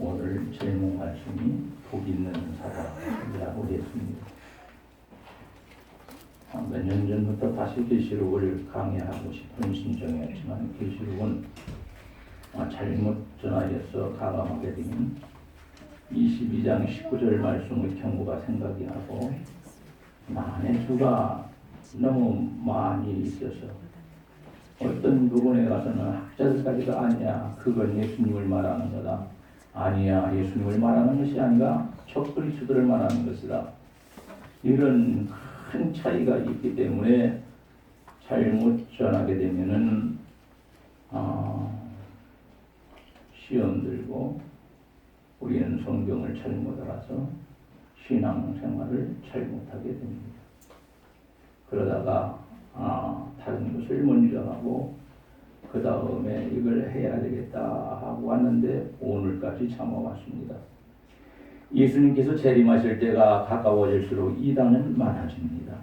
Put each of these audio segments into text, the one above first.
오늘 제목 말씀이 복 있는 사람이라고 했습니다. 몇 년 전부터 다시 계시록을 강의하고 싶은 심정이었지만 계시록은 잘못 전하여서 가감하게 되면 22장 19절 말씀의 경고가 생각이 하고 만의 수가 너무 많이 있어서 어떤 부분에 가서는 학자들까지도 아니야, 그건 예수님을 말하는 거다, 아니야, 예수님을 말하는 것이 아니라 적그리스도를 말하는 것이다, 이런 큰 차이가 있기 때문에 잘못 전하게 되면은 시험 들고 우리는 성경을 잘못 알아서 신앙생활을 잘못하게 됩니다. 그러다가 다른 것을 먼저 하고 그 다음에 이걸 해야 되겠다 하고 왔는데 오늘까지 참아왔습니다. 예수님께서 재림하실 때가 가까워질수록 이단은 많아집니다.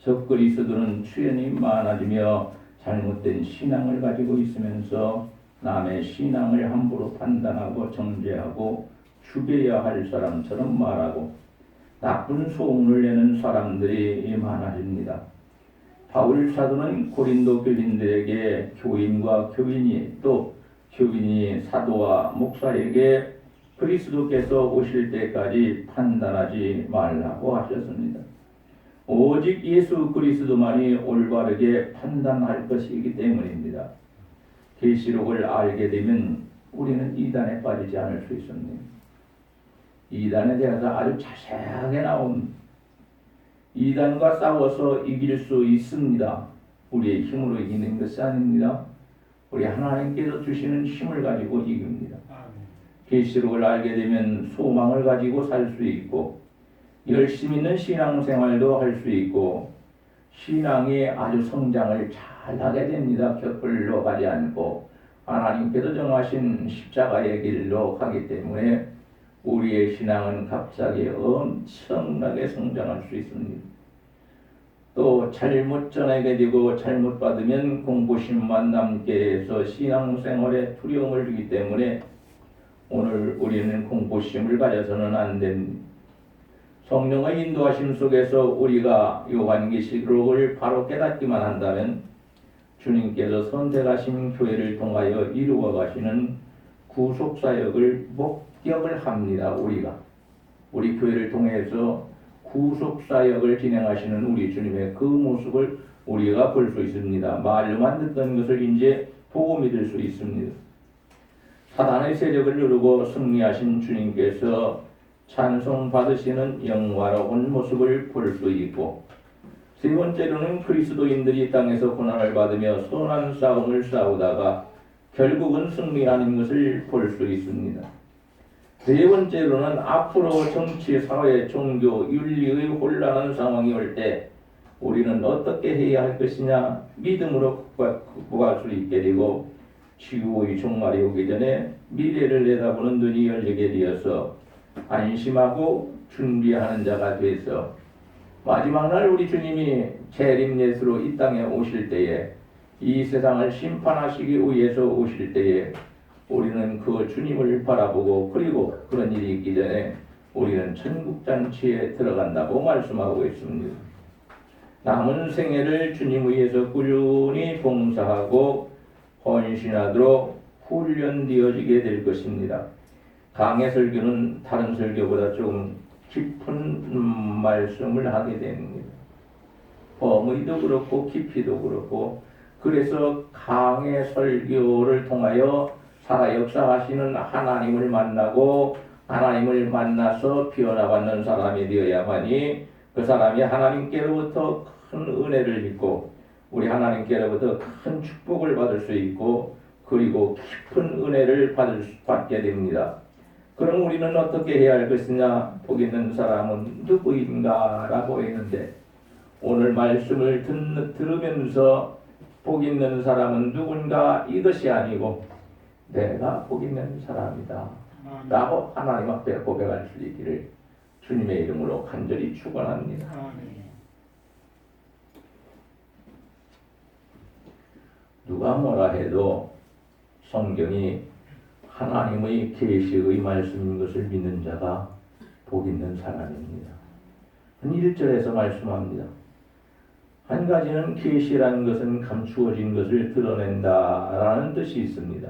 적그리스도는 출현이 많아지며 잘못된 신앙을 가지고 있으면서 남의 신앙을 함부로 판단하고 정죄하고 죽여야 할 사람처럼 말하고 나쁜 소문을 내는 사람들이 많아집니다. 바울 사도는 고린도 교인들에게 교인과 교인이 또 교인이 사도와 목사에게 그리스도께서 오실 때까지 판단하지 말라고 하셨습니다. 오직 예수 그리스도만이 올바르게 판단할 것이기 때문입니다. 계시록을 알게 되면 우리는 이단에 빠지지 않을 수 있습니다. 이단에 대해서 아주 자세하게 나온 이단과 싸워서 이길 수 있습니다. 우리의 힘으로 이기는 것이 아닙니다. 우리 하나님께서 주시는 힘을 가지고 이깁니다. 계시록을 알게 되면 소망을 가지고 살 수 있고 열심 있는 신앙생활도 할 수 있고 신앙이 아주 성장을 잘 하게 됩니다. 곁벌로 가지 않고 하나님께서 정하신 십자가의 길로 가기 때문에 우리의 신앙은 갑자기 엄청나게 성장할 수 있습니다. 또 잘못 전하게 되고 잘못 받으면 공포심만 남게 해서 신앙생활에 두려움을 주기 때문에 오늘 우리는 공포심을 가져서는 안 됩니다. 성령의 인도하심 속에서 우리가 요한계시록을 바로 깨닫기만 한다면 주님께서 선택하신 교회를 통하여 이루어 가시는 구속사역을 목격을 합니다. 우리 교회를 통해서 구속사역을 진행하시는 우리 주님의 그 모습을 우리가 볼 수 있습니다. 말로만 듣던 것을 이제 보고 믿을 수 있습니다. 사단의 세력을 누르고 승리하신 주님께서 찬송받으시는 영화로운 모습을 볼 수 있고 세 번째로는 그리스도인들이 땅에서 고난을 받으며 선한 싸움을 싸우다가 결국은 승리하는 것을 볼 수 있습니다. 네 번째로는 앞으로 정치, 사회, 종교, 윤리의 혼란한 상황이 올 때 우리는 어떻게 해야 할 것이냐 믿음으로 극복할 수 있게 되고 지구의 종말이 오기 전에 미래를 내다보는 눈이 열리게 되어서 안심하고 준비하는 자가 돼서 마지막 날 우리 주님이 재림 예수로 이 땅에 오실 때에 이 세상을 심판하시기 위해서 오실 때에 우리는 그 주님을 바라보고 그리고 그런 일이 있기 전에 우리는 천국잔치에 들어간다고 말씀하고 있습니다. 남은 생애를 주님 위해서 꾸준히 봉사하고 헌신하도록 훈련되어지게 될 것입니다. 강의 설교는 다른 설교보다 좀 깊은 말씀을 하게 됩니다. 범위도 그렇고 깊이도 그렇고 그래서 강의 설교를 통하여 살아 역사하시는 하나님을 만나고 하나님을 만나서 피어나받는 사람이 되어야만이 그 사람이 하나님께로부터 큰 은혜를 입고 우리 하나님께로부터 큰 축복을 받을 수 있고 그리고 깊은 은혜를 받게 됩니다. 그럼 우리는 어떻게 해야 할 것이냐? 복 있는 사람은 누구인가? 라고 했는데 오늘 말씀을 들으면서 복 있는 사람은 누군가 이것이 아니고 내가 복 있는 사람이다 라고 하나님 앞에 고백할 수 있기를 주님의 이름으로 간절히 축원합니다. 누가 뭐라 해도 성경이 하나님의 계시의 말씀인 것을 믿는 자가 복 있는 사람입니다. 1절에서 말씀합니다. 한 가지는 계시라는 것은 감추어진 것을 드러낸다라는 뜻이 있습니다.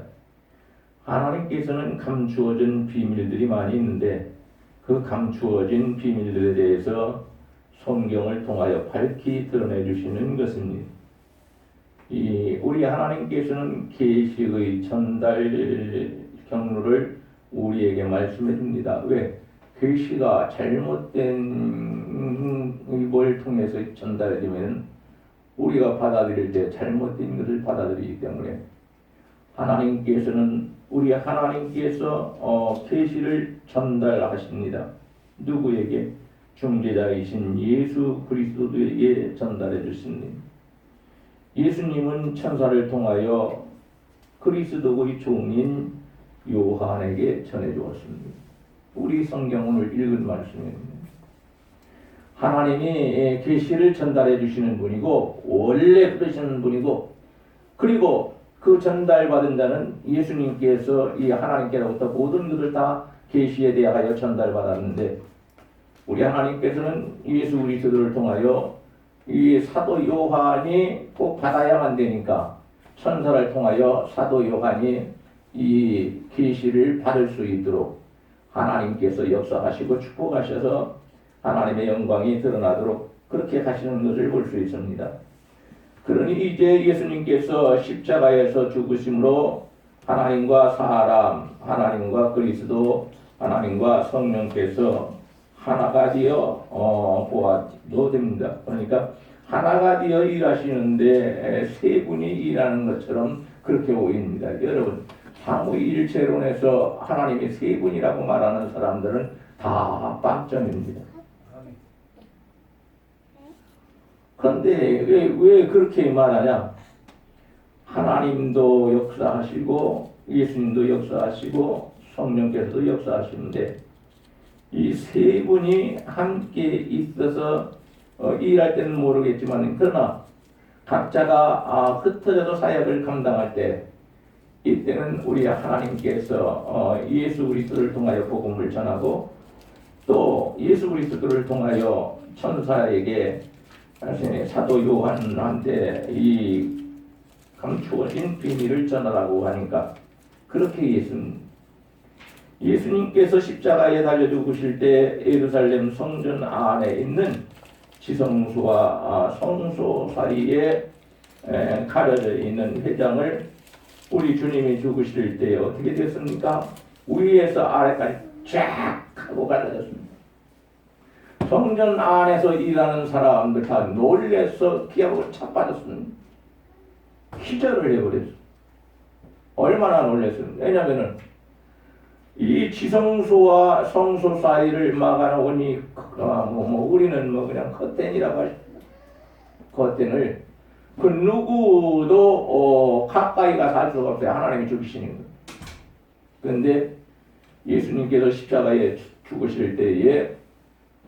하나님께서는 감추어진 비밀들이 많이 있는데 그 감추어진 비밀들에 대해서 성경을 통하여 밝히 드러내 주시는 것입니다. 우리 하나님께서는 계시의 전달 경로를 우리에게 말씀해 줍니다. 왜? 계시가 잘못된 걸 통해서 전달되면 우리가 받아들일 때 잘못된 것을 받아들이기 때문에 우리 하나님께서 계시를 전달하십니다. 누구에게? 중재자이신 예수 그리스도에게 전달해 주십니다. 예수님은 천사를 통하여 그리스도의 종인 요한에게 전해 주었습니다. 우리 성경 오늘 읽은 말씀입니다. 하나님이 계시를 전달해 주시는 분이고 원래 그러시는 분이고 그리고 그 전달받은 자는 예수님께서 이 하나님께로부터 모든 것을 다 계시에 대하여 전달받았는데 우리 하나님께서는 예수 그리스도를 통하여 이 사도 요한이 꼭 받아야만 되니까 천사를 통하여 사도 요한이 이 계시를 받을 수 있도록 하나님께서 역사하시고 축복하셔서 하나님의 영광이 드러나도록 그렇게 하시는 것을 볼 수 있습니다. 그러니 이제 예수님께서 십자가에서 죽으심으로 하나님과 사람, 하나님과 그리스도, 하나님과 성령께서 하나가 되어 보아도 됩니다. 그러니까 하나가 되어 일하시는데 세 분이 일하는 것처럼 그렇게 보입니다. 여러분, 삼위일체론에서 하나님이 세 분이라고 말하는 사람들은 다 빵점입니다. 그런데 왜 그렇게 말하냐? 하나님도 역사하시고 예수님도 역사하시고 성령께서도 역사하시는데 이 세 분이 함께 있어서 일할 때는 모르겠지만 그러나 각자가 흩어져서 사역을 감당할 때 이때는 우리 하나님께서 예수 그리스도를 통하여 복음을 전하고 또 예수 그리스도를 통하여 천사에게 사도 요한한테 이 감추어진 비밀을 전하라고 하니까 그렇게 예수님께서 십자가에 달려 죽으실 때 예루살렘 성전 안에 있는 지성소와 성소 사이에 가려져 있는 회장을 우리 주님이 죽으실 때 어떻게 됐습니까? 위에서 아래까지 쫙 하고 갈라졌습니다. 성전 안에서 일하는 사람들 다 놀래서 기하고 차빠졌습니다. 기절을 해버렸어요. 얼마나 놀랐어요. 왜냐하면 이 지성소와 성소 사이를 막아놓으니 우리는 그냥 커튼이라고 하십니다. 커튼을 그 누구도 가까이 가서 할 수가 없어요. 하나님이 죽이시는 거예요. 그런데 예수님께서 십자가에 죽으실 때에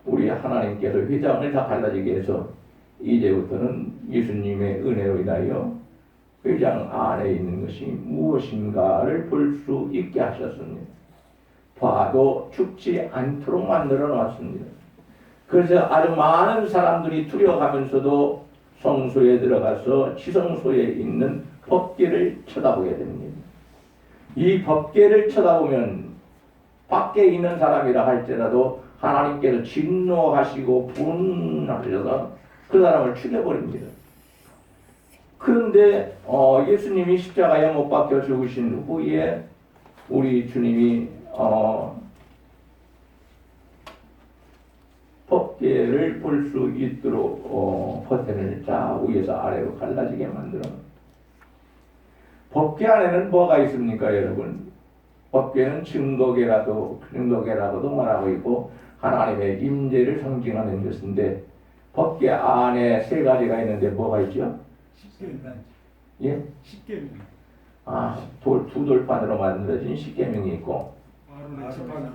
우리 하나님께서 회장을 다 갈라지게 해서 이제부터는 예수님의 은혜로 인하여 회장 안에 있는 것이 무엇인가를 볼 수 있게 하셨습니다. 봐도 죽지 않도록 만들어 놨습니다. 그래서 아주 많은 사람들이 두려워하면서도 성소에 들어가서 지성소에 있는 법궤를 쳐다보게 됩니다. 이 법궤를 쳐다보면 밖에 있는 사람이라 할지라도 하나님께서 진노하시고 분하셔서 그 사람을 죽여버립니다. 그런데 예수님이 십자가에 못 박혀 죽으신 후에 우리 주님이 법궤를 볼 수 있도록 커튼을 위에서 아래로 갈라지게 만들어. 법궤 안에는 뭐가 있습니까, 여러분? 법궤는 증거궤라고도 말하고 있고 하나님의 임재를 상징하는 것인데 법궤 안에 세 가지가 있는데 뭐가 있죠? 십계명. 예? 십계명. 두 돌판으로 만들어진 십계명이 있고 아론의 지팡이.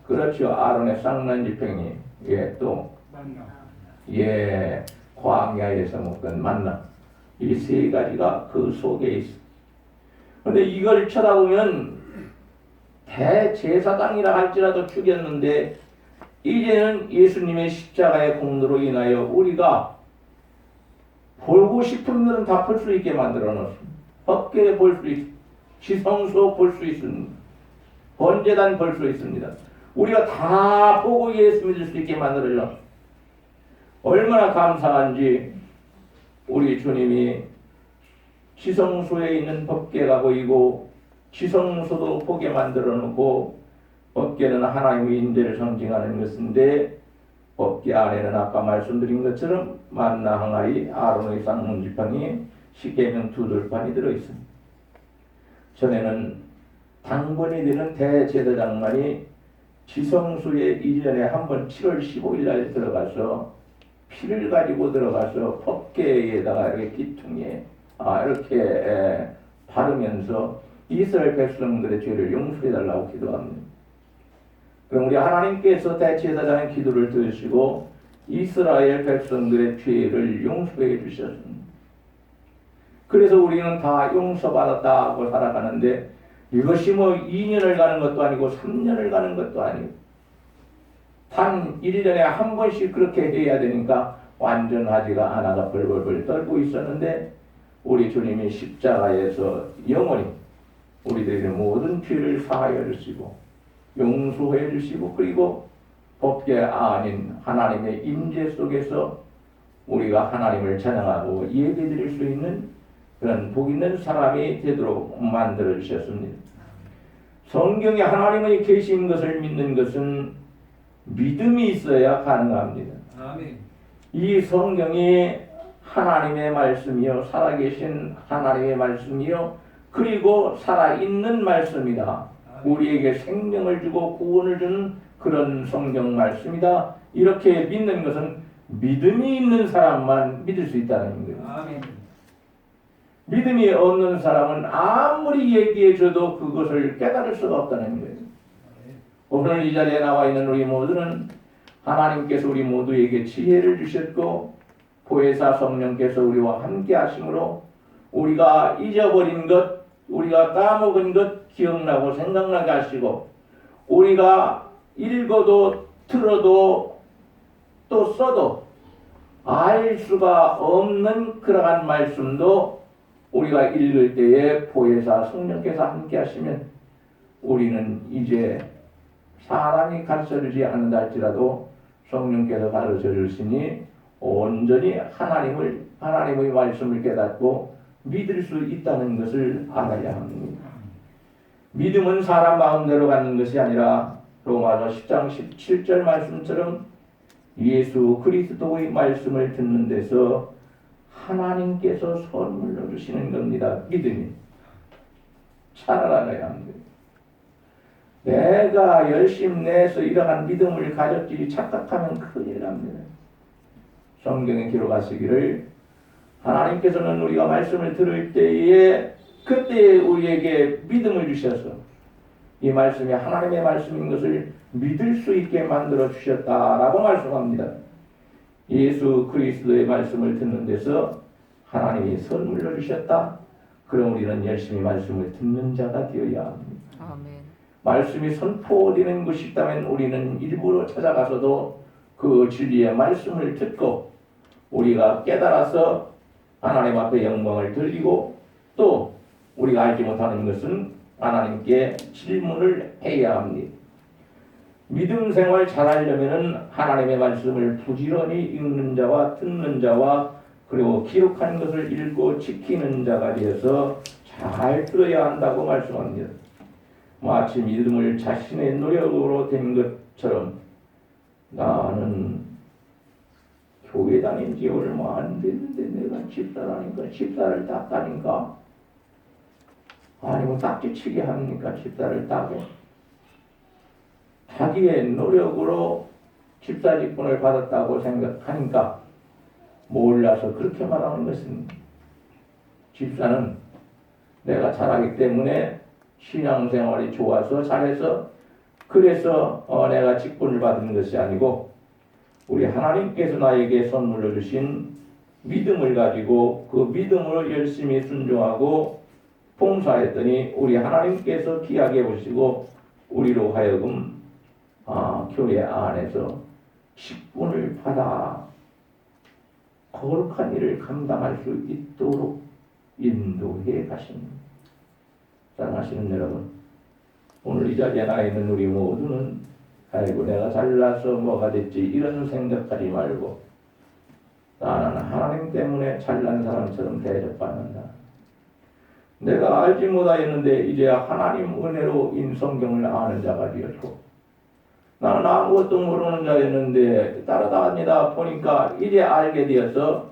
그렇죠. 아론의 쌍난 지팡이. 예, 또 만나. 예, 광야에서 먹던 만나. 이 세 가지가 그 속에 있어. 근데 이걸 쳐다보면 대제사장이라 할지라도 죽였는데 이제는 예수님의 십자가의 공로로 인하여 우리가 보고 싶은 것은 다 볼 수 있게 만들어 놓습니다. 법궤 볼 수 있습니다. 지성소 볼 수 있습니다. 번제단 볼 수 있습니다. 우리가 다 보고 예수 믿을 수 있게 만들어줘. 얼마나 감사한지 우리 주님이 지성소에 있는 법궤가 보이고 지성소도 보게 만들어 놓고 법궤는 하나님의 인대를 상징하는 것인데 법궤 안에는 아까 말씀드린 것처럼 만나 항아리, 아론의 쌍문지팡이, 십계명 두 돌판이 들어있습니다. 전에는 당번이 되는 대제사장만이 지성소에 1년에 한 번 7월 15일 날 들어가서 피를 가지고 들어가서 법궤에다가 이렇게 기퉁에 이렇게 바르면서 이스라엘 백성들의 죄를 용서해달라고 기도합니다. 그럼 우리 하나님께서 대제사장의 기도를 들으시고 이스라엘 백성들의 죄를 용서해 주셨습니다. 그래서 우리는 다 용서받았다고 살아가는데 이것이 뭐 2년을 가는 것도 아니고 3년을 가는 것도 아니고 단 1년에 한 번씩 그렇게 해야 되니까 완전하지가 않아가 벌벌벌 떨고 있었는데 우리 주님이 십자가에서 영원히 우리들의 모든 죄를 사하여 주시고 용서해 주시고 그리고 법궤 아닌 하나님의 임재 속에서 우리가 하나님을 찬양하고 예배드릴 수 있는 그런 복 있는 사람이 되도록 만들어 주셨습니다. 성경에 하나님의 계신 것을 믿는 것은 믿음이 있어야 가능합니다. 아멘. 이 성경이 하나님의 말씀이요 살아계신 하나님의 말씀이요 그리고 살아있는 말씀이다. 우리에게 생명을 주고 구원을 주는 그런 성경 말씀이다. 이렇게 믿는 것은 믿음이 있는 사람만 믿을 수 있다는 거예요. 아멘. 믿음이 없는 사람은 아무리 얘기해줘도 그것을 깨달을 수가 없다는 거예요. 오늘 이 자리에 나와 있는 우리 모두는 하나님께서 우리 모두에게 지혜를 주셨고 보혜사 성령께서 우리와 함께 하심으로 우리가 잊어버린 것, 우리가 까먹은 것 기억나고 생각나게 하시고 우리가 읽어도 들어도 또 써도 알 수가 없는 그러한 말씀도 우리가 읽을 때에 보혜사 성령께서 함께 하시면 우리는 이제 사람이 가르쳐주지 않는다 할지라도 성령께서 가르쳐 주시니 온전히 하나님의 말씀을 깨닫고 믿을 수 있다는 것을 알아야 합니다. 믿음은 사람 마음대로 갖는 것이 아니라 로마서 10장 17절 말씀처럼 예수 그리스도의 말씀을 듣는 데서 하나님께서 선물로 주시는 겁니다. 믿음이 잘 알아가야 합니다. 내가 열심히 내서 이러한 믿음을 가졌지 착각하면 큰일 납니다. 성경에 기록하시기를 하나님께서는 우리가 말씀을 들을 때에 그때 우리에게 믿음을 주셔서 이 말씀이 하나님의 말씀인 것을 믿을 수 있게 만들어 주셨다라고 말씀합니다. 예수 그리스도의 말씀을 듣는 데서 하나님이 선물로 주셨다. 그럼 우리는 열심히 말씀을 듣는 자가 되어야 합니다. 아멘. 말씀이 선포되는 것이 있다면 우리는 일부러 찾아가서도 그 진리의 말씀을 듣고 우리가 깨달아서 하나님 앞에 영광을 돌리고 또 우리가 알지 못하는 것은 하나님께 질문을 해야 합니다. 믿음 생활 잘하려면 하나님의 말씀을 부지런히 읽는 자와 듣는 자와 그리고 기록한 것을 읽고 지키는 자가 되어서 잘 들어야 한다고 말씀합니다. 마치 믿음을 자신의 노력으로 된 것처럼 나는 교회 다닌 지 얼마 안 됐는데 내가 집사라니까 집사를 닦다니까 아니면 딱지치게 합니까? 집사를 닦고 자기의 노력으로 집사 직분을 받았다고 생각하니까 몰라서 그렇게 말하는 것입니다. 집사는 내가 잘하기 때문에 신앙생활이 좋아서 잘해서 그래서 내가 직분을 받은 것이 아니고 우리 하나님께서 나에게 선물로 주신 믿음을 가지고 그 믿음으로 열심히 순종하고 봉사했더니 우리 하나님께서 귀하게 보시고 우리로 하여금 교회 안에서 직분을 받아 거룩한 일을 감당할 수 있도록 인도해 가십니다. 사랑하시는 여러분, 오늘 이 자리에 나 있는 우리 모두는 아이고 내가 잘나서 뭐가 됐지 이런 생각하지 말고 나는 하나님 때문에 잘난 사람처럼 대접받는다. 내가 알지 못하였는데 이제 하나님 은혜로 인성경을 아는 자가 되었고 나는 아무것도 모르는 자였는데 따라다니다 보니까 이제 알게 되어서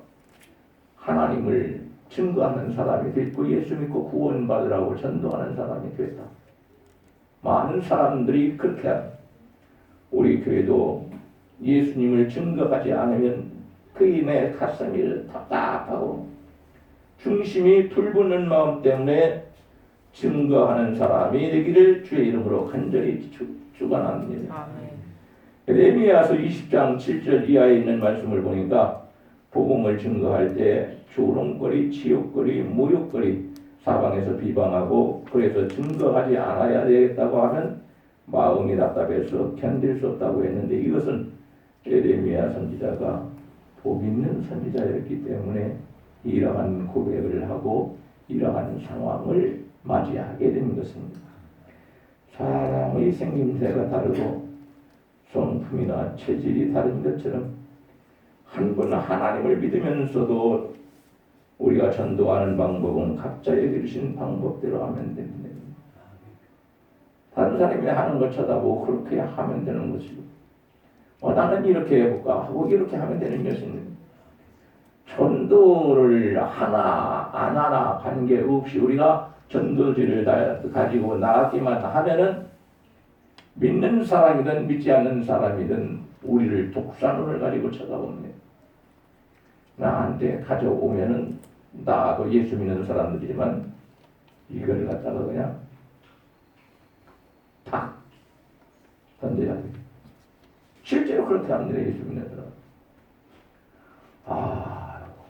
하나님을 증거하는 사람이 됐고 예수 믿고 구원받으라고 전도하는 사람이 됐다. 많은 사람들이 그렇게 합니다. 우리 교회도 예수님을 증거하지 않으면 그의 내 가슴이 답답하고 중심이 불붙는 마음 때문에 증거하는 사람이 되기를 주의 이름으로 간절히 축원합니다. 에레미야서 20장 7절 이하에 있는 말씀을 보니까 복음을 증거할 때 조롱거리, 치욕거리, 모욕거리, 사방에서 비방하고 그래서 증거하지 않아야 되겠다고 하면 마음이 답답해서 견딜 수 없다고 했는데 이것은 에레미야 선지자가 복 있는 선지자였기 때문에 이러한 고백을 하고 이러한 상황을 맞이하게 된 것입니다. 사람의 생김새가 다르고 성품이나 체질이 다른 것처럼 한 분 하나님을 믿으면서도 우리가 전도하는 방법은 각자에게 주신 방법대로 하면 됩니다. 다른 사람이 하는 걸 쳐다보고 그렇게 하면 되는 것이고 나는 이렇게 해볼까 하고 이렇게 하면 되는 것입니다. 전도를 하나 안 하나 관계없이 우리가 전도지를 가지고 나가기만 하면은 믿는 사람이든 믿지 않는 사람이든 우리를 독사눈을 가지고 쳐다봅니다. 나한테 가져오면은 나도 예수 믿는 사람들이지만 이걸 갖다가 그냥 탁 던져야 돼. 실제로 그렇게 합니다. 예수 믿는 사람.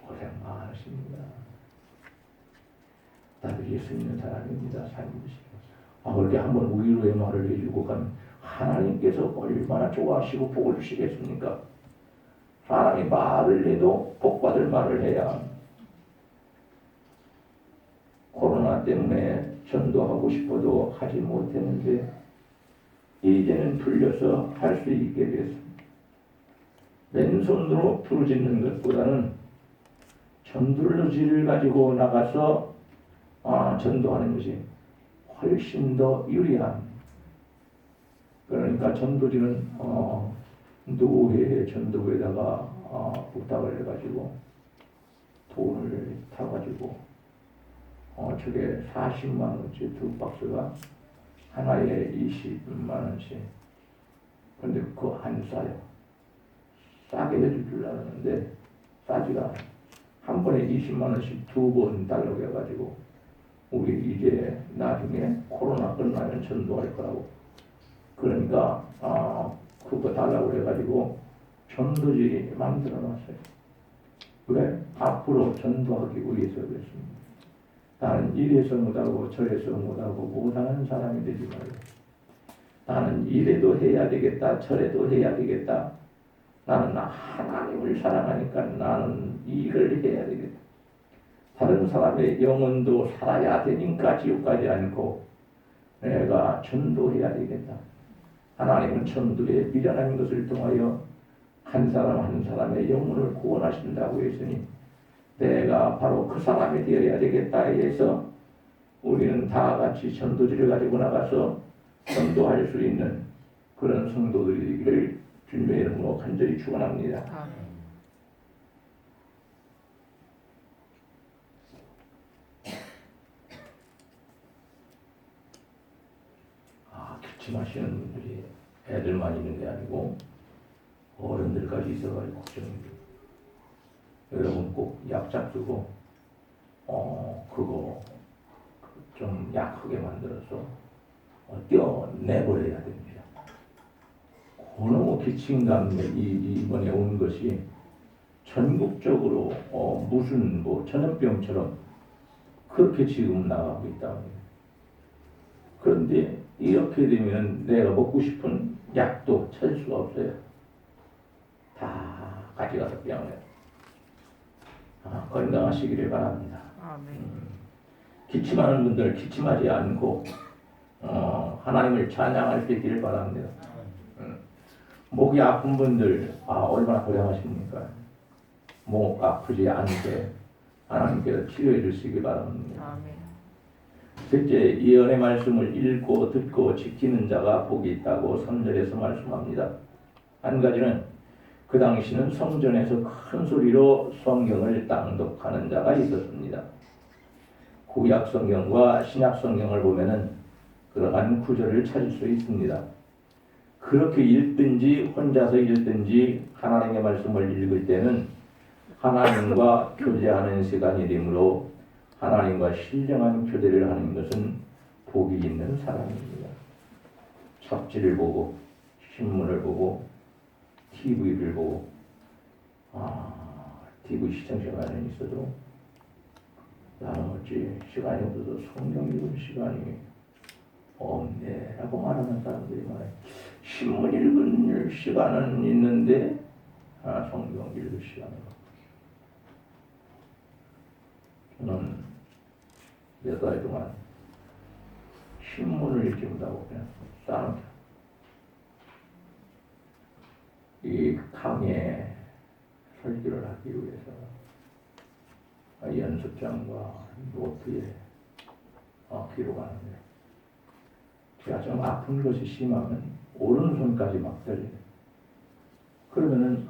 고생 많으십니다. 나도 예수 믿는 사람입니다. 삶이시고. 그렇게 한번 위로의 말을 해주고 가면 하나님께서 얼마나 좋아하시고 복을 주시겠습니까? 사람이 말을 해도 복받을 말을 해야 합니다. 코로나 때문에 전도하고 싶어도 하지 못했는데 이제는 풀려서 할 수 있게 됐습니다. 맨손으로 부르짖는 것보다는 전도지를 가지고 나가서 전도하는 것이 훨씬 더 유리합니다. 그러니까 전도지는 노회 전도부에다가 부탁을 해가지고 돈을 타가지고 저게 40만 원짜리 두 박스가 하나에 20만 원씩. 근데 그거 안 싸요. 싸게 해줄 줄 알았는데 싸지가 않아요. 한 번에 20만 원씩 두 번 달라고 해가지고 우리 이제 나중에 코로나 끝나면 전도할 거라고. 그러니까 그거 달라고 해가지고 전도지 만들어 놨어요. 왜? 앞으로 전도하기 위해서 그랬습니다. 나는 이래서 못하고 저래서 못하고 못하는 사람이 되지 말고 나는 이래도 해야 되겠다 저래도 해야 되겠다. 나는 하나님을 사랑하니까 나는 이걸 해야 되겠다. 다른 사람의 영혼도 살아야 되니까 지옥 가지 않고 내가 전도해야 되겠다. 하나님은 전도에 미련한 것을 통하여 한 사람 한 사람의 영혼을 구원하신다고 했으니 내가 바로 그 사람이 되어야 되겠다 해서 우리는 다 같이 전도지를 가지고 나가서 전도할 수 있는 그런 성도들이 되기를 주님의 이름으로 간절히 축원합니다. 기침하시는 분들이 애들만 있는 게 아니고 어른들까지 있어가지고 걱정입니다. 여러분 꼭 약 잡수고 그거 좀 약하게 만들어서 떼어내버려야 됩니다. 너무 기침감이 이번에 온 것이 전국적으로 무슨 전염병처럼 그렇게 지금 나가고 있다. 그런데 이렇게 되면 내가 먹고 싶은 약도 찾을 수가 없어요. 다 가져가서 병을 해요. 건강하시기를 바랍니다. 아멘. 기침하는 분들 기침하지 않고 하나님을 찬양할 수 있기를 바랍니다. 목이 아픈 분들 얼마나 고생하십니까? 목 아프지 않게 하나님께서 치료해 주시기 바랍니다. 아멘. 셋째, 예언의 말씀을 읽고 듣고 지키는 자가 복이 있다고 3절에서 말씀합니다. 한 가지는 그 당시는 성전에서 큰 소리로 성경을 낭독하는 자가 있었습니다. 구약 성경과 신약 성경을 보면은 그러한 구절을 찾을 수 있습니다. 그렇게 읽든지 혼자서 읽든지 하나님의 말씀을 읽을 때는 하나님과 교제하는 시간이 되므로 하나님과 신령한 교제를 하는 것은 복이 있는 사람입니다. 잡지를 보고 신문을 보고 TV를 보고 TV 시청 시간은 있어도 나는 어찌 시간이 없어서 성경 읽을 시간이 없네 라고 말하는 사람들이 많아요. 신문 읽을 시간은 있는데 성경 읽을 시간은 없고. 저는 몇 달 동안 신문을 읽지 못하고 그냥 쌓아놓자. 이 강의 설교를 하기 위해서 연습장과 노트에 기록하는데 제가 좀 아픈 것이 심하면 오른손까지 막 떨려요. 그러면은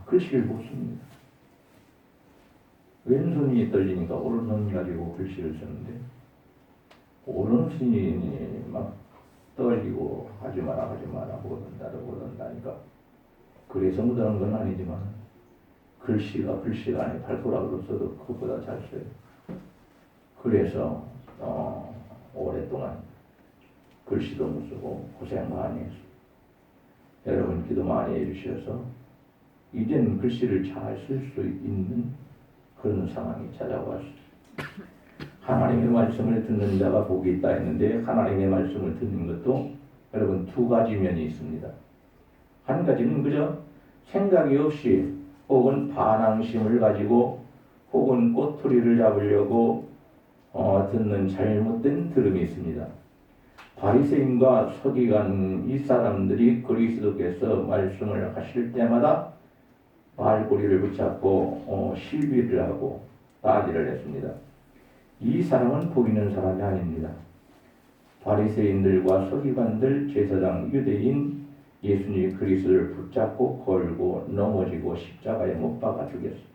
글씨를 못 씁니다. 왼손이 떨리니까 오른손 가지고 글씨를 쓰는데 오른손이 막 떨리고 하지 마라 못한다니까 그래서 못하는 건 아니지만 글씨가 아니 발가락으로 써도 그것보다 잘 써요. 그래서 오랫동안 글씨도 못 쓰고 고생 많이 했어요. 여러분 기도 많이 해주셔서 이제는 글씨를 잘 쓸 수 있는 그런 상황이 찾아왔어요. 하나님의 말씀을 듣는 자가 복이 있다 했는데 하나님의 말씀을 듣는 것도 여러분 두 가지 면이 있습니다. 한 가지는 그저 생각이 없이 혹은 반항심을 가지고 혹은 꼬투리를 잡으려고 듣는 잘못된 들음이 있습니다. 바리새인과 서기관 이 사람들이 그리스도께서 말씀을 하실 때마다 말꼬리를 붙잡고 시비를 하고 따지를 했습니다. 이 사람은 복 있는 사람이 아닙니다. 바리새인들과 서기관들, 제사장, 유대인 예수님이 그리스도를 붙잡고 걸고 넘어지고 십자가에 못 박아 죽였어요.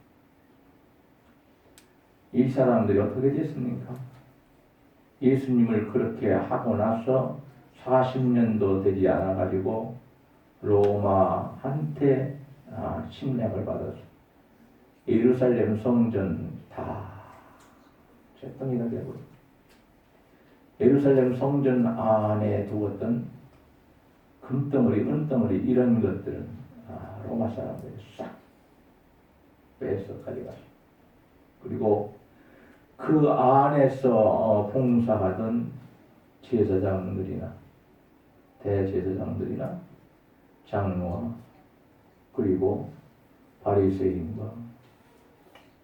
이 사람들이 어떻게 됐습니까? 예수님을 그렇게 하고 나서 40년도 되지 않아 가지고 로마한테 침략을 받았어요. 예루살렘 성전 다 잿더미가 되고 예루살렘 성전 안에 두었던 금덩어리, 은덩어리 이런 것들은 로마 사람들이 싹 빼서 가져갔어요. 그리고 그 안에서 봉사하던 제사장들이나 대제사장들이나 장로와 그리고 바리새인과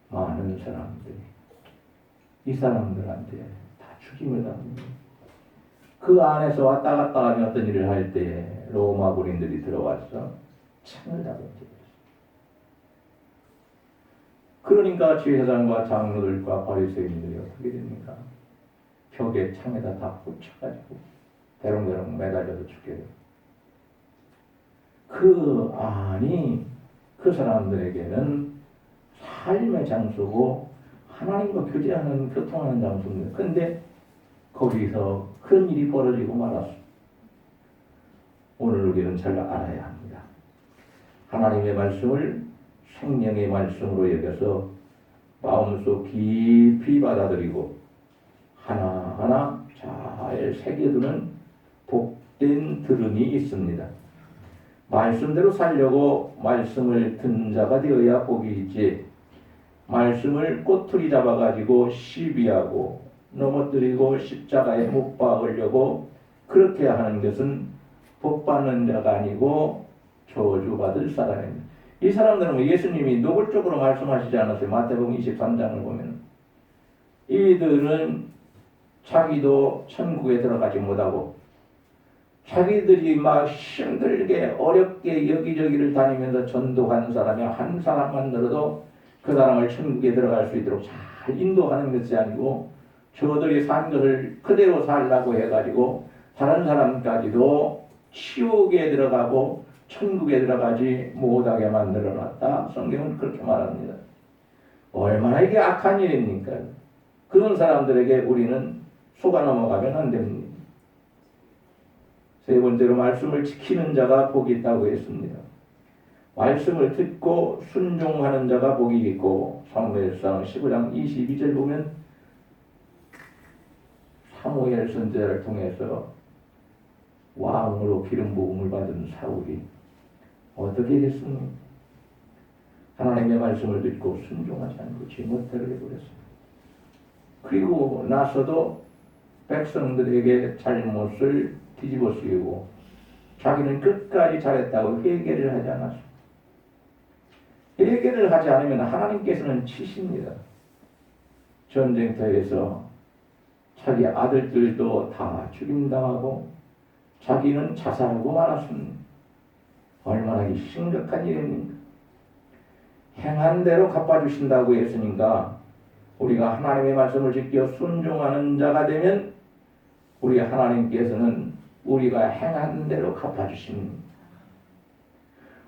많은 사람들이 이 사람들한테 다 죽임을 당합니다. 그 안에서 왔다 갔다 하며 어떤 일을 할 때 로마 군인들이 들어와서 창을 다 던져버렸어요. 그러니까 제사장과 장로들과 바리새인들이 어떻게 됩니까? 벽에 창에다 다 붙여가지고 대롱대롱 매달려서 죽게 돼요. 그 안이 그 사람들에게는 삶의 장소고 하나님과 교제하는 교통하는 장소입니다. 그런데 거기서 그런 일이 벌어지고 말았어. 오늘 우리는 잘 알아야 합니다. 하나님의 말씀을 생명의 말씀으로 여겨서 마음속 깊이 받아들이고 하나하나 잘 새겨두는 복된 들음이 있습니다. 말씀대로 살려고 말씀을 듣는 자가 되어야 복이 있지. 말씀을 꼬투리 잡아가지고 시비하고 넘어뜨리고 십자가에 못 박으려고 그렇게 하는 것은 복받는 자가 아니고 저주받을 사람입니다. 이 사람들은 예수님이 노골적으로 말씀하시지 않았어요. 마태복음 23장을 보면 이들은 자기도 천국에 들어가지 못하고 자기들이 막 힘들게 어렵게 여기저기를 다니면서 전도하는 사람이 한 사람만 들어도 그 사람을 천국에 들어갈 수 있도록 잘 인도하는 것이 아니고 저들이 산 것을 그대로 살라고 해가지고 다른 사람까지도 지옥에 들어가고 천국에 들어가지 못하게 만들어놨다. 성경은 그렇게 말합니다. 얼마나 이게 악한 일입니까? 그런 사람들에게 우리는 속아 넘어가면 안 됩니다. 세 번째로 말씀을 지키는 자가 복이 있다고 했습니다. 말씀을 듣고 순종하는 자가 복이 있고 사무엘상 15장 22절 보면 사무엘 선지자를 통해서 왕으로 기름 부음을 받은 사울이 어떻게 했습니까? 하나님의 말씀을 듣고 순종하지 않고 지멋대로 해버렸습니다. 그리고 나서도 백성들에게 잘못을 뒤집어 씌우고 자기는 끝까지 잘했다고 회개를 하지 않았습니다. 회개를 하지 않으면 하나님께서는 치십니다. 전쟁터에서 자기 아들들도 다 죽임당하고 자기는 자살하고 말았습니다. 얼마나 심각한 일입니까? 행한 대로 갚아주신다고 했으니까 우리가 하나님의 말씀을 지켜 순종하는 자가 되면 우리 하나님께서는 우리가 행한 대로 갚아주십니다.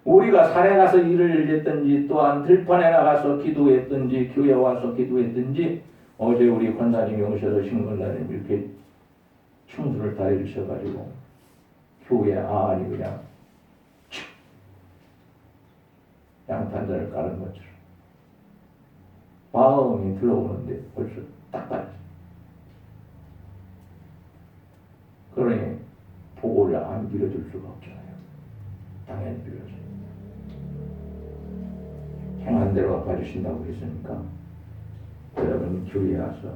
우리가 산에 가서 일을 했든지 또한 들판에 나가서 기도했든지 교회 와서 기도했든지 어제 우리 권사님이 오셔서 신권사님 이렇게 충수를 다 해주셔가지고 교회 안이 그냥 양탄자를 깔은 것처럼 마음이 들어오는데 벌써 딱 빠졌어요. 그러니 보고를 안 빌어줄 수가 없잖아요. 당연히 빌어줘요. 행한 대로 갚아주신다고 했으니까 여러분 교회에 와서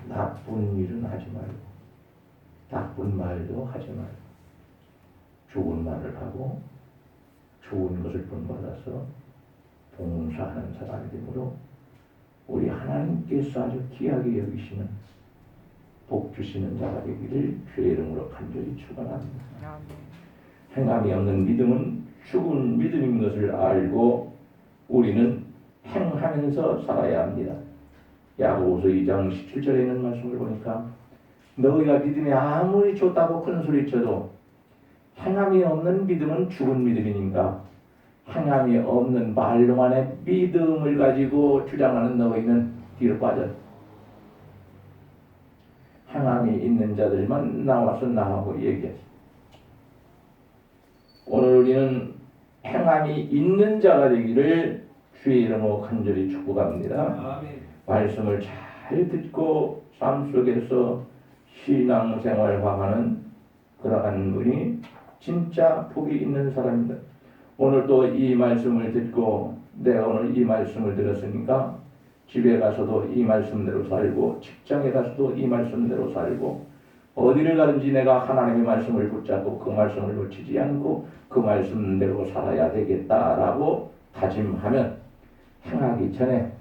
나쁜 일은 하지 말고 나쁜 말도 하지 말고 좋은 말을 하고 좋은 것을 본받아서 봉사하는 사람이 되므로 우리 하나님께서 아주 귀하게 여기시는 복 주시는 자가 되기를 주의 이름으로 간절히 축원합니다. 행함이 없는 믿음은 죽은 믿음인 것을 알고 우리는 행하면서 살아야 합니다. 야고보서 2장 17절에 있는 말씀을 보니까 너희가 믿음이 아무리 좋다고 큰 소리 쳐도 행함이 없는 믿음은 죽은 믿음이니까 행함이 없는 말로만의 믿음을 가지고 주장하는 너희는 뒤로 빠져. 행함이 있는 자들만 나와서 나하고 얘기해. 오늘 우리는 행함이 있는 자가 되기를 주의 이름으로 간절히 축복합니다. 말씀을 잘 듣고 삶 속에서 신앙생활화하는 그러한 분이 진짜 복이 있는 사람입니다. 오늘도 이 말씀을 듣고 내가 오늘 이 말씀을 들었으니까 집에 가서도 이 말씀대로 살고 직장에 가서도 이 말씀대로 살고 어디를 가든지 내가 하나님의 말씀을 붙잡고 그 말씀을 놓치지 않고 그 말씀대로 살아야 되겠다라고 다짐하면 행하기 전에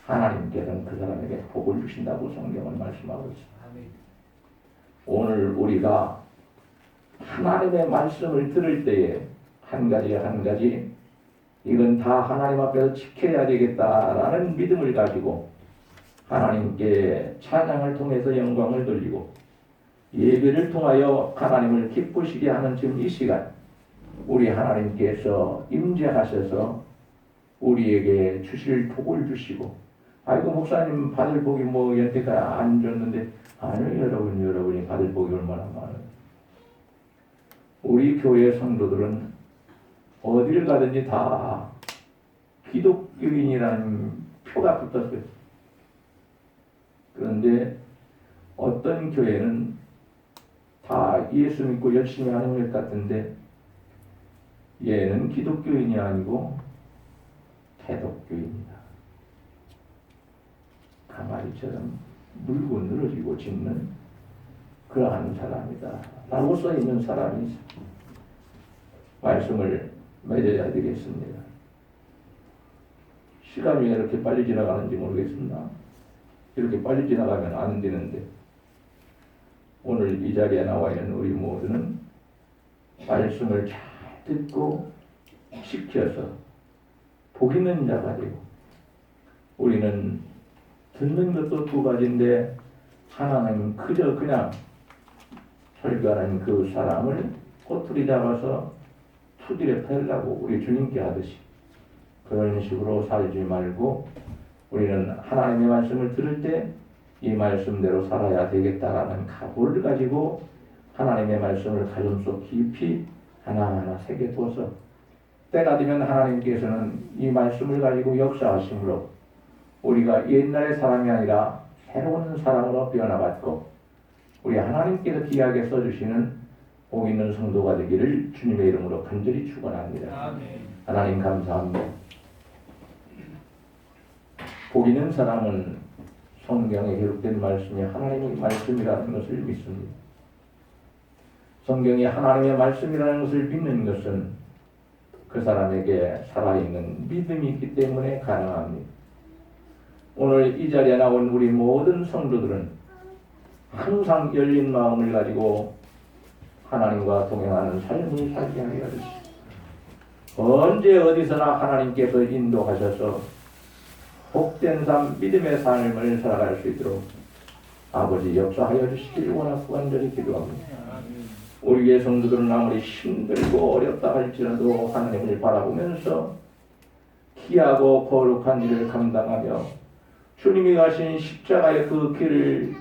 하나님께서는 그 사람에게 복을 주신다고 성경은 말씀하고 있습니다. 오늘 우리가 하나님의 말씀을 들을 때에 한 가지 이건 다 하나님 앞에서 지켜야 되겠다라는 믿음을 가지고 하나님께 찬양을 통해서 영광을 돌리고 예배를 통하여 하나님을 기쁘시게 하는 지금 이 시간 우리 하나님께서 임재하셔서 우리에게 주실 복을 주시고 아이고 목사님 받을 복이 뭐 여태까지 안 줬는데 아니요 여러분이 받을 복이 얼마나 많아요. 우리 교회 성도들은 어딜 가든지 다 기독교인이라는 표가 붙었어요. 그런데 어떤 교회는 다 예수 믿고 열심히 하는 것 같은데 얘는 기독교인이 아니고 태독교인이다. 강아지처럼 물고 늘어지고 짖는 그러한 사람이다 라고 써 있는 사람이 말씀을 맺어야 되겠습니다. 시간이 왜 이렇게 빨리 지나가는지 모르겠습니다. 이렇게 빨리 지나가면 안 되는데 오늘 이 자리에 나와 있는 우리 모두는 말씀을 잘 듣고 지켜서 복 있는 자가 되고, 우리는 듣는 것도 두 가지인데 하나는 그저 그냥 설교하는 그 사람을 꼬투리 잡아서 투디에 패려고 우리 주님께 하듯이 그런 식으로 살지 말고, 우리는 하나님의 말씀을 들을 때 이 말씀대로 살아야 되겠다라는 각오를 가지고 하나님의 말씀을 가슴속 깊이 하나하나 새겨두어서 때가 되면 하나님께서는 이 말씀을 가지고 역사하심으로 우리가 옛날의 사람이 아니라 새로운 사람으로 변화받고 우리 하나님께서 귀하게 써주시는 복 있는 성도가 되기를 주님의 이름으로 간절히 축원합니다. 아멘. 하나님 감사합니다. 복 있는 사람은 성경에 기록된 말씀이 하나님의 말씀이라는 것을 믿습니다. 성경이 하나님의 말씀이라는 것을 믿는 것은 그 사람에게 살아있는 믿음이 있기 때문에 가능합니다. 오늘 이 자리에 나온 우리 모든 성도들은 항상 열린 마음을 가지고 하나님과 동행하는 삶을 살게 하여 주시옵소서. 언제 어디서나 하나님께서 인도하셔서 복된 삶, 믿음의 삶을 살아갈 수 있도록 아버지 역사하여 주시길 원하고 간절히 기도합니다. 우리의 성도들은 아무리 힘들고 어렵다 할지라도 하나님을 바라보면서 귀하고 거룩한 일을 감당하며 주님이 가신 십자가의 그 길을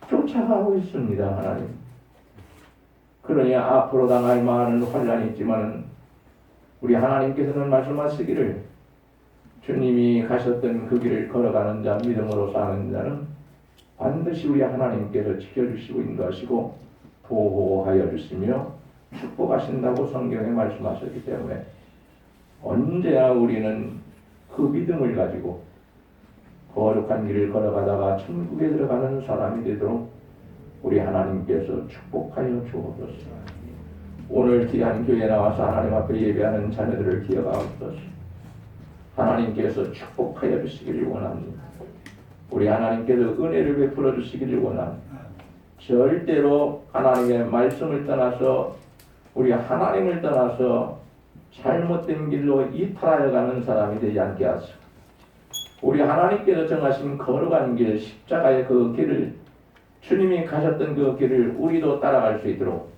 쫓아가고 있습니다. 하나님. 그러니 앞으로 당할 많은 환란이 있지만 우리 하나님께서는 말씀하시기를 주님이 가셨던 그 길을 걸어가는 자, 믿음으로 사는 자는 반드시 우리 하나님께서 지켜주시고 인도하시고 보호하여 주시며 축복하신다고 성경에 말씀하셨기 때문에 언제나 우리는 그 믿음을 가지고 거룩한 길을 걸어가다가 천국에 들어가는 사람이 되도록 우리 하나님께서 축복하여 주옵소서. 오늘 귀한 교회에 나와서 하나님 앞에 예배하는 자녀들을 기억하옵소서. 하나님께서 축복하여 주시기를 원합니다. 우리 하나님께서 은혜를 베풀어 주시기를 원합니다. 절대로 하나님의 말씀을 떠나서 우리 하나님을 떠나서 잘못된 길로 이탈하여 가는 사람이 되지 않게 하시고 우리 하나님께서 정하신 거룩한 길, 십자가의 그 길을 주님이 가셨던 그 길을 우리도 따라갈 수 있도록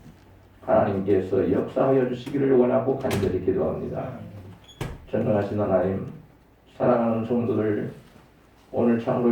하나님께서 역사하여 주시기를 원하고 간절히 기도합니다. 전능하신 하나님, 사랑하는 성도들 오늘 참으로